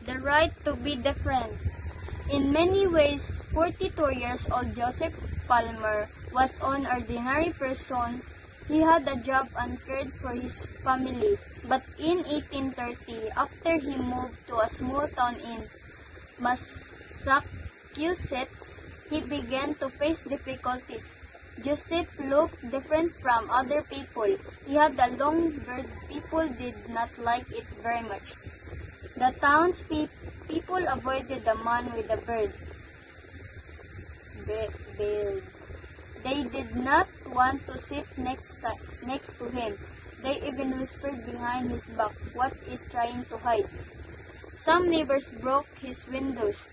The right to be different. In many ways, 42 years old Joseph Palmer was an ordinary person. He had a job and cared for his family. But in 1830, after he moved to a small town in Massachusetts, he began to face difficulties. Joseph looked different from other people. He had a long beard. People did not like it very much. The town's people avoided the man with the beard. They did not want to sit next to him. They even whispered behind his back what he's trying to hide. Some neighbors broke his windows.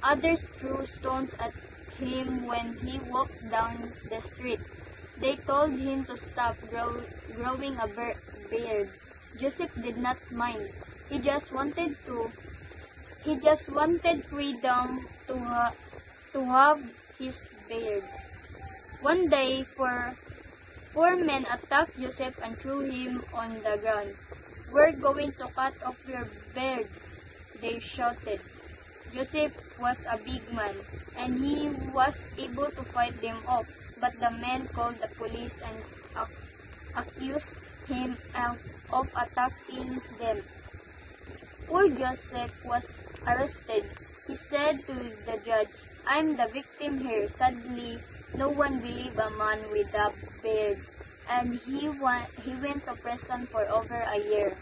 Others threw stones at him when he walked down the street. They told him to stop growing a beard. Joseph did not mind. He just wanted freedom to have his beard. One day, four men attacked Joseph and threw him on the ground. "We're going to cut off your beard," they shouted. Joseph was a big man, and he was able to fight them off, but the men called the police and accused him of attacking them. Poor Joseph was arrested. He said to the judge, "I'm the victim here." Sadly, no one believed a man with a beard, and he went to prison for over a year.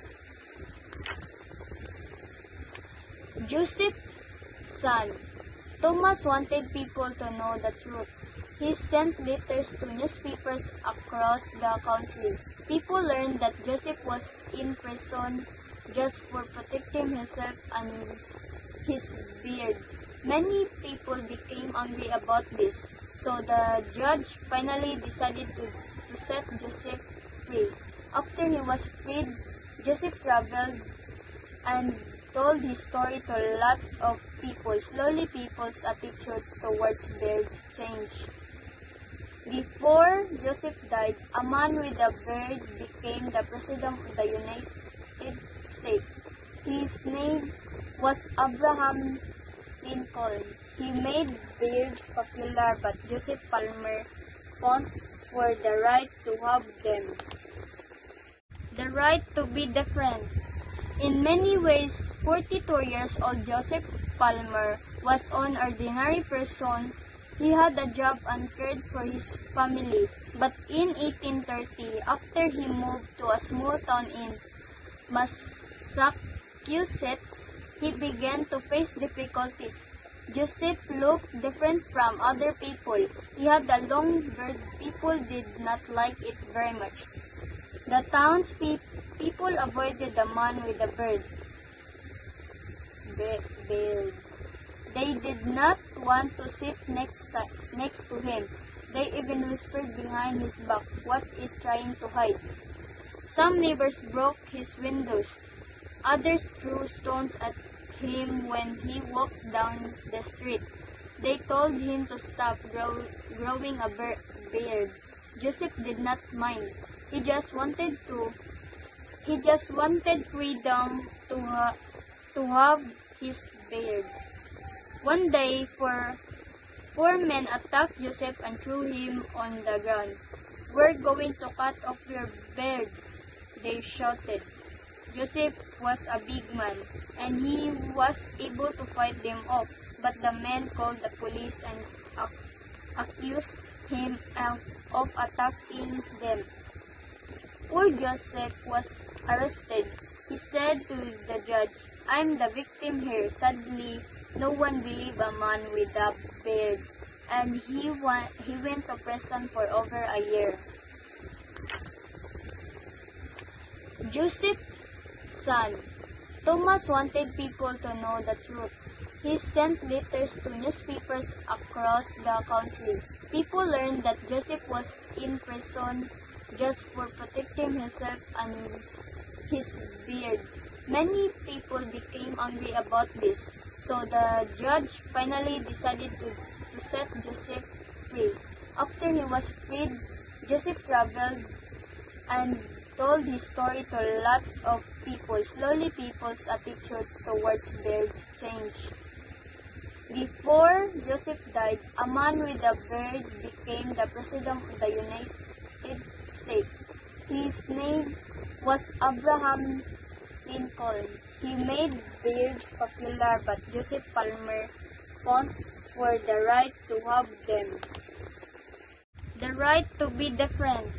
Joseph's son, Thomas, wanted people to know the truth. He sent letters to newspapers across the country. People learned that Joseph was in prison just for protecting himself and his beard. Many people became angry about this, so the judge finally decided to set Joseph free. After he was freed, Joseph traveled and told his story to lots of people. Slowly, people's attitudes towards beards changed. Before Joseph died, a man with a beard became the President of the United States. His name was Abraham Lincoln. He made beards popular, but Joseph Palmer fought for the right to have them. The right to be different. In many ways, 42 years old Joseph Palmer was an ordinary person. He had a job and cared for his family. But in 1830, after he moved to a small town in Massachusetts, he began to face difficulties. Joseph looked different from other people. He had a long beard. People did not like it very much. The town's people avoided the man with the beard. They did not want to sit next to him. They even whispered behind his back what he's trying to hide. Some neighbors broke his windows. Others threw stones at him when he walked down the street. They told him to stop growing a beard. Joseph did not mind. He just wanted freedom to have his beard. One day, four men attacked Joseph and threw him on the ground. "We're going to cut off your beard," they shouted. Joseph was a big man, and he was able to fight them off, but the men called the police and accused him of attacking them. Poor Joseph was arrested. He said to the judge, "I'm the victim here." Sadly, no one believed a man with a beard, and he went to prison for over a year. Joseph's son, Thomas, wanted people to know the truth. He sent letters to newspapers across the country. People learned that Joseph was in prison just for protecting himself and his beard. Many people became angry about this, so the judge finally decided to set Joseph free. After he was freed, Joseph traveled and told his story to lots of people. Slowly, people's attitudes towards birds changed. Before Joseph died, a man with a bird became the President of the United States. His name was Abraham Lincoln. He made birds popular, but Joseph Palmer fought for the right to have them. The right to be different.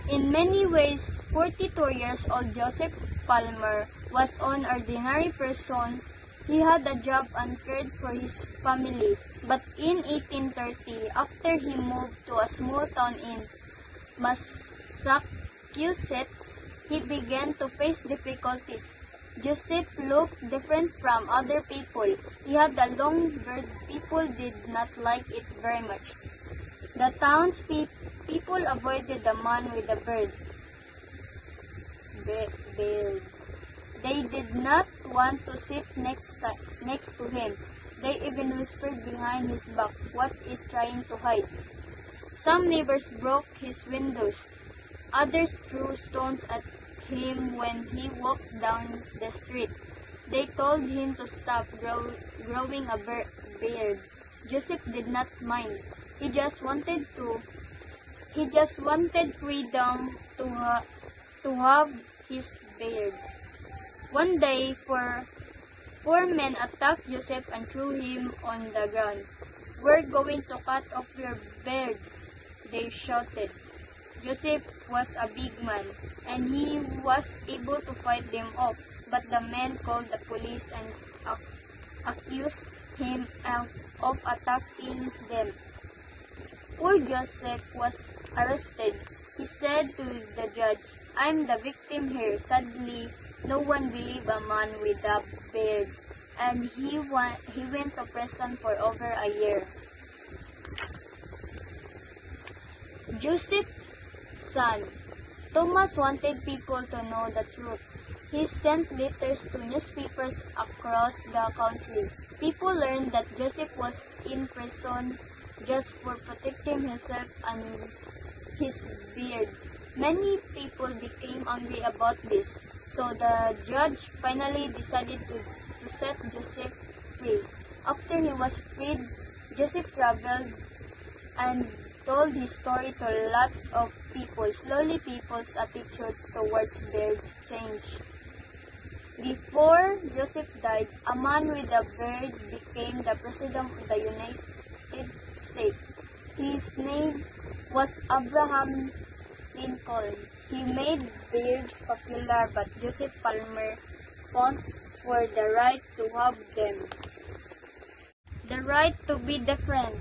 In many ways, 42 years old Joseph Palmer was an ordinary person. He had a job and cared for his family. But in 1830, after he moved to a small town in Massachusetts, he began to face difficulties. Joseph looked different from other people. He had a long beard. People did not like it very much. The townspeople avoided the man with the beard. They did not want to sit next to him. They even whispered behind his back what he's trying to hide. Some neighbors broke his windows. Others threw stones at him when he walked down the street. They told him to stop growing a beard. Joseph did not mind. He just wanted freedom to have his beard. One day, four men attacked Joseph and threw him on the ground. "We're going to cut off your beard," they shouted. Joseph was a big man, and he was able to fight them off, but the men called the police and accused him of attacking them. Poor Joseph was arrested. He said to the judge, "I'm the victim here." Sadly, no one believed a man with a beard, and he went to prison for over a year. Joseph's son, Thomas, wanted people to know the truth. He sent letters to newspapers across the country. People learned that Joseph was in prison just for protecting himself and his beard. Many people became angry about this, so the judge finally decided to set Joseph free. After he was freed, Joseph traveled and told his story to lots of people. Slowly, people's attitudes towards beards changed. Before Joseph died, a man with a beard became the President of the United States. His name was Abraham Lincoln. He made beards popular, but Joseph Palmer fought for the right to have them. The right to be different.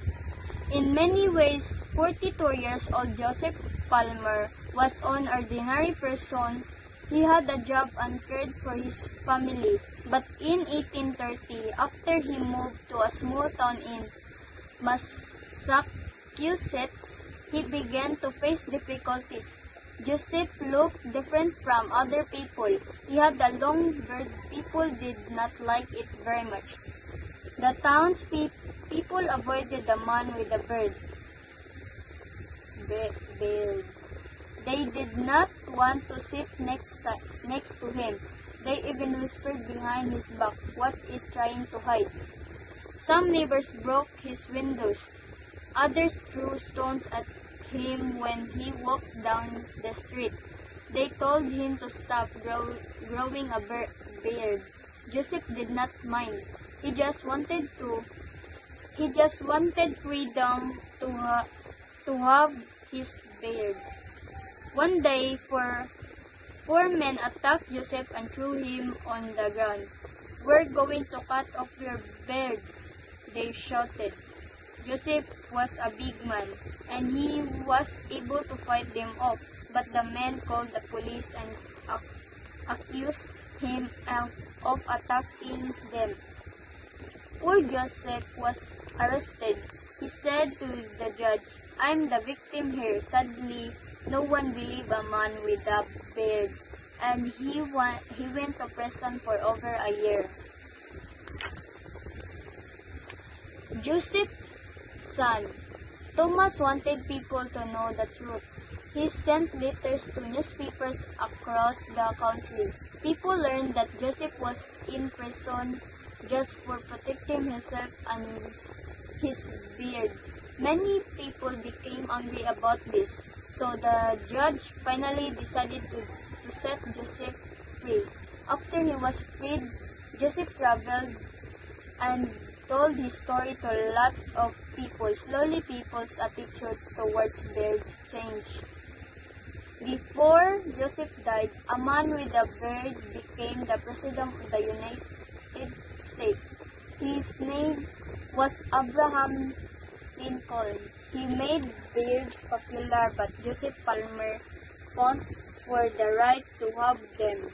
In many ways, 42 years old Joseph Palmer was an ordinary person. He had a job and cared for his family. But in 1830, after he moved to a small town in Massachusetts, he began to face difficulties. Joseph looked different from other people. He had a long beard. People did not like it very much. The townspeople avoided the man with the beard. They did not want to sit next to him. They even whispered behind his back what he's trying to hide. Some neighbors broke his windows. Others threw stones at him when he walked down the street. They told him to stop growing a beard. Joseph did not mind. He just wanted freedom to have his beard. One day, four men attacked Joseph and threw him on the ground. "We're going to cut off your beard," they shouted. Joseph was a big man, and he was able to fight them off, but the men called the police and accused him of attacking them. Poor Joseph was arrested. He said to the judge, "I'm the victim here." Sadly, no one believed a man with a beard, and he went to prison for over a year. Joseph's son, Thomas, wanted people to know the truth. He sent letters to newspapers across the country. People learned that Joseph was in prison just for protecting himself and his beard. Many people became angry about this, so the judge finally decided to set Joseph free. After he was freed, Joseph traveled and told his story to lots of people. Slowly, people's attitudes towards beards changed. Before Joseph died, a man with a beard became the President of the United States. His name was Abraham Lincoln. He made beards popular, but Joseph Palmer fought for the right to have them.